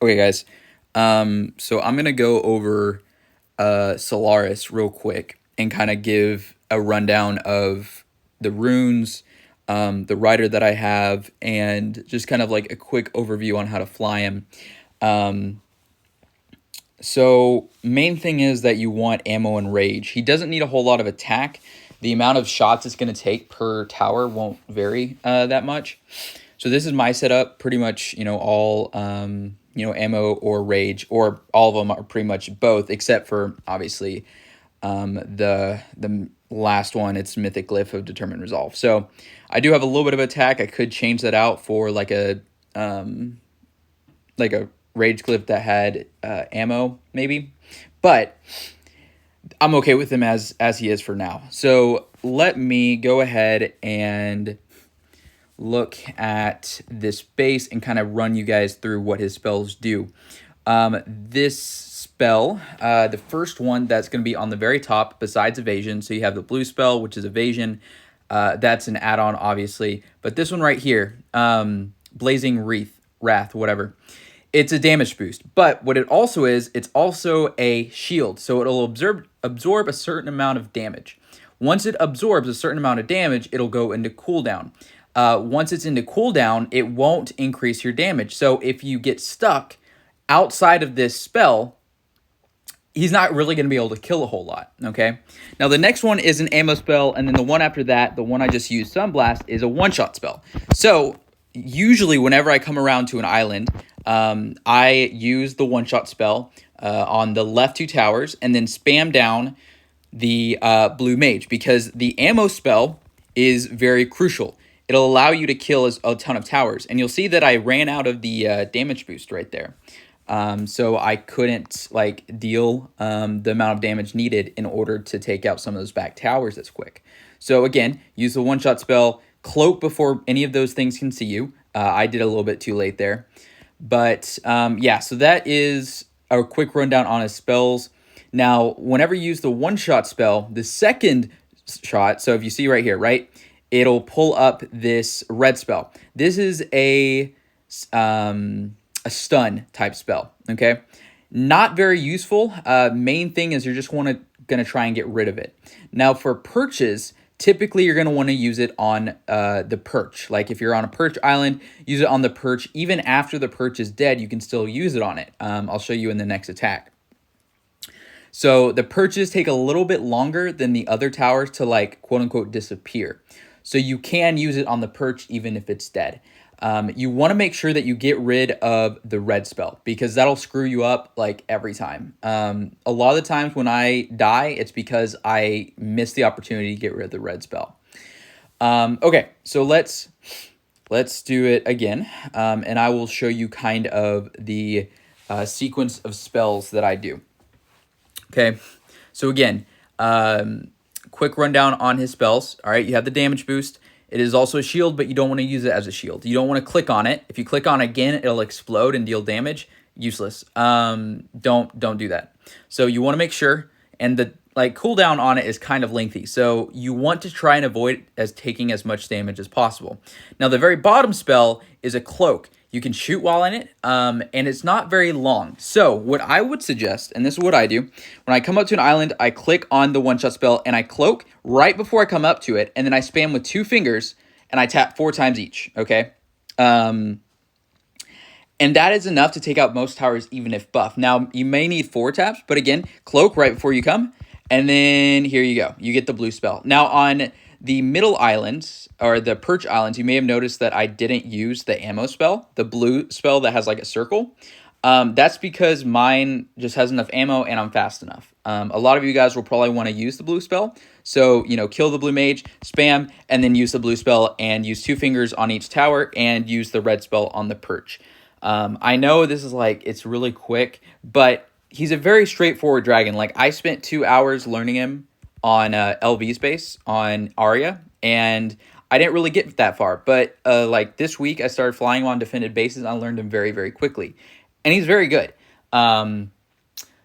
Okay, guys. So I'm gonna go over Solaris real quick and kind of give a rundown of the runes, the rider that I have, and just kind of like a quick overview on how to fly him. Um, so main thing is that you want ammo and rage. He doesn't need a whole lot of attack. The amount of shots it's going to take per tower won't vary that much. So this is my setup. Pretty much, all ammo or rage, or all of them are pretty much both, except for obviously the last one. It's Mythic Glyph of Determined Resolve. So I do have a little bit of attack. I could change that out for like a rage glyph that had ammo maybe, but I'm okay with him as he is for now. So let me go ahead and look at this base and kind of run you guys through what his spells do. This spell, the first one that's going to be on the very top besides evasion. So you have the blue spell, which is evasion. That's an add-on, obviously. But this one right here, Blazing Wrath, whatever. It's a damage boost. But what it also is, it's also a shield. So it'll absorb a certain amount of damage. Once it absorbs a certain amount of damage, it'll go into cooldown. Once it's into cooldown, it won't increase your damage. So if you get stuck outside of this spell, he's not really going to be able to kill a whole lot, okay? Now, the next one is an ammo spell, and then the one after that, the one I just used, Sunblast, is a one-shot spell. So usually whenever I come around to an island, I use the one-shot spell on the left two towers and then spam down the blue mage, because the ammo spell is very crucial. It'll allow you to kill a ton of towers. And you'll see that I ran out of the damage boost right there. So I couldn't deal the amount of damage needed in order to take out some of those back towers as quick. So again, use the one-shot spell, cloak before any of those things can see you. I did a little bit too late there. But yeah, so that is a quick rundown on his spells. Now, whenever you use the one-shot spell, the second shot, so if you see right here, right, it'll pull up this red spell. This is a stun type spell, okay? Not very useful. Main thing is you're just gonna try and get rid of it. Now, for perches, typically you're gonna want to use it on the perch. Like if you're on a perch island, use it on the perch. Even after the perch is dead, you can still use it on it. I'll show you in the next attack. So the perches take a little bit longer than the other towers to quote unquote disappear. So you can use it on the perch even if it's dead. You want to make sure that you get rid of the red spell, because that'll screw you up every time. A lot of the times when I die, it's because I missed the opportunity to get rid of the red spell. Okay, so let's do it again, and I will show you kind of the sequence of spells that I do. Okay, so again, quick rundown on his spells. All right, you have the damage boost. It is also a shield, but you don't want to use it as a shield. You don't want to click on it. If you click on it again, it'll explode and deal damage. Useless. Don't do that. So you want to make sure, and the cooldown on it is kind of lengthy. So you want to try and avoid taking as much damage as possible. Now the very bottom spell is a cloak. You can shoot while in it, and it's not very long. So what I would suggest, and this is what I do, when I come up to an island, I click on the one-shot spell, and I cloak right before I come up to it, and then I spam with 2 fingers, and I tap 4 times each, okay? And that is enough to take out most towers, even if buffed. Now, you may need 4 taps, but again, cloak right before you come, and then here you go. You get the blue spell. Now, on the middle islands, or the perch islands, you may have noticed that I didn't use the ammo spell, the blue spell that has a circle. That's because mine just has enough ammo and I'm fast enough. A lot of you guys will probably want to use the blue spell. So, kill the blue mage, spam, and then use the blue spell and use 2 fingers on each tower and use the red spell on the perch. I know this is it's really quick, but he's a very straightforward dragon. I spent 2 hours learning him on LV's base on Aria, and I didn't really get that far. But this week, I started flying on defended bases, and I learned him very, very quickly. And he's very good.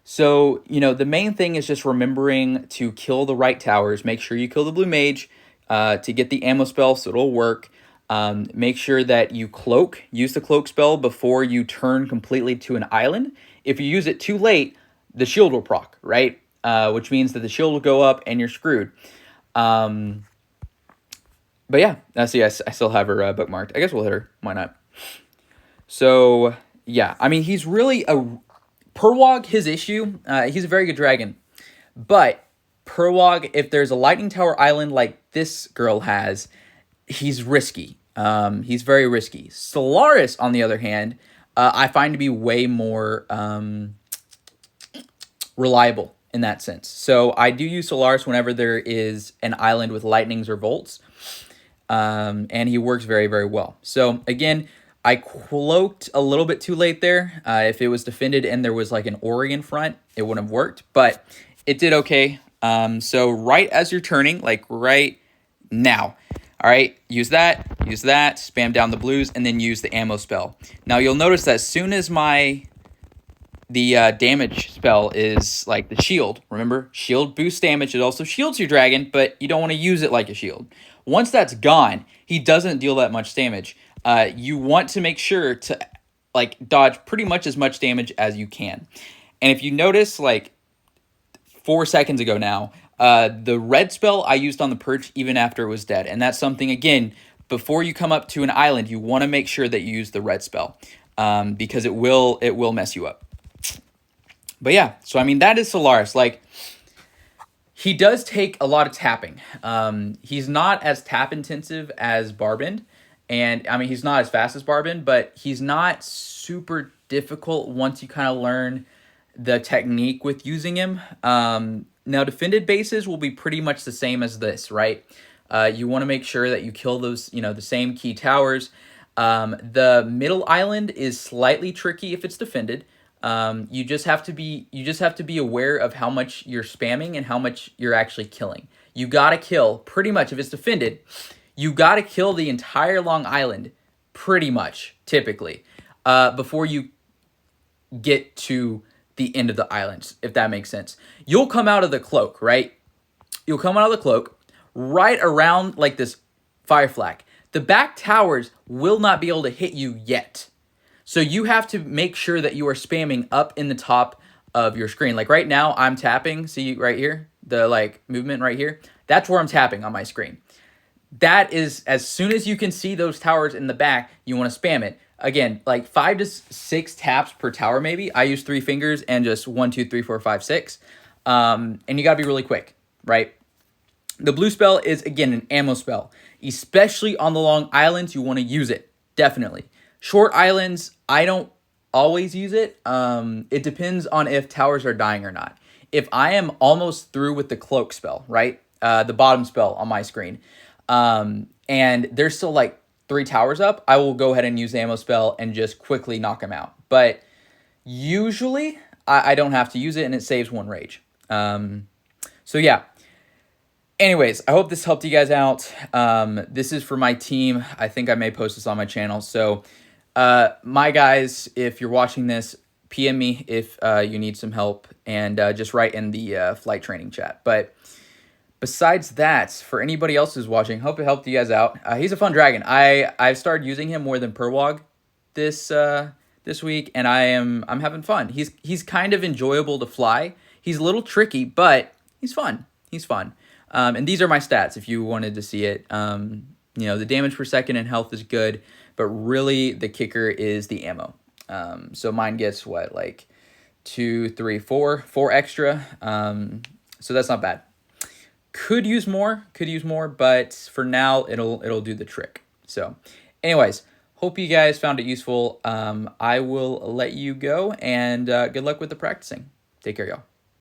So, the main thing is just remembering to kill the right towers. Make sure you kill the blue mage to get the ammo spell so it'll work. Make sure that you cloak. Use the cloak spell before you turn completely to an island. If you use it too late, the shield will proc, right? Which means that the shield will go up and you're screwed. But yeah, see, I still have her bookmarked. I guess we'll hit her. Why not? So yeah, I mean, he's really a Purwog. His issue, he's a very good dragon, but Purwog, if there's a lightning tower island like this girl has, he's risky. He's very risky. Solaris, on the other hand, I find to be way more reliable in that sense. So I do use Solaris whenever there is an island with lightnings or volts, and he works very, very well. So again, I cloaked a little bit too late there. If it was defended and there was like an Ori in front, it wouldn't have worked, but it did okay. So right as you're turning, like right now, all right, use that, spam down the blues, and then use the ammo spell. Now you'll notice that as soon as the damage spell is like the shield, remember, shield boosts damage. It also shields your dragon, but you don't want to use it like a shield. Once that's gone, he doesn't deal that much damage. You want to make sure to like dodge pretty much as much damage as you can. And if you notice, like 4 seconds ago now, the red spell I used on the perch even after it was dead. And that's something, again, before you come up to an island, you want to make sure that you use the red spell, because it will mess you up. But yeah, so I mean, that is Solaris. Like, he does take a lot of tapping. He's not as tap intensive as Barbend. And I mean, he's not as fast as Barbend, but he's not super difficult once you kind of learn the technique with using him. Now, defended bases will be pretty much the same as this, right? You want to make sure that you kill those, the same key towers. The middle island is slightly tricky if it's defended. You just have to be aware of how much you're spamming and how much you're actually killing. You gotta kill pretty much if it's defended. You gotta kill the entire long island, pretty much, typically, before you get to the end of the islands, if that makes sense. You'll come out of the cloak, right? You'll come out of the cloak right around like this fire flag. The back towers will not be able to hit you yet. So you have to make sure that you are spamming up in the top of your screen. Like right now, I'm tapping. See right here, the like movement right here. That's where I'm tapping on my screen. That is, as soon as you can see those towers in the back, you want to spam it. Again, like 5 to 6 taps per tower maybe. I use 3 fingers and just 1, 2, 3, 4, 5, 6. And you got to be really quick, right? The blue spell is, again, an ammo spell. Especially on the long islands, you want to use it. Definitely. Short islands, I don't always use it. It depends on if towers are dying or not. If I am almost through with the cloak spell, right? The bottom spell on my screen. And there's still like 3 towers up, I will go ahead and use the ammo spell and just quickly knock them out. But usually, I don't have to use it, and it saves 1 rage. So yeah. Anyways, I hope this helped you guys out. This is for my team. I think I may post this on my channel. So, my guys, if you're watching this, PM me if you need some help, and just write in the flight training chat. But besides that, for anybody else who's watching, hope it helped you guys out. He's a fun dragon. I've started using him more than Purwog this week, and I'm having fun. He's kind of enjoyable to fly. He's a little tricky, but he's fun. He's fun. And these are my stats if you wanted to see it. The damage per second and health is good, but really the kicker is the ammo. So mine gets what, like 2, 3, 4 extra. So that's not bad. Could use more, but for now it'll do the trick. So anyways, hope you guys found it useful. I will let you go, and good luck with the practicing. Take care, y'all.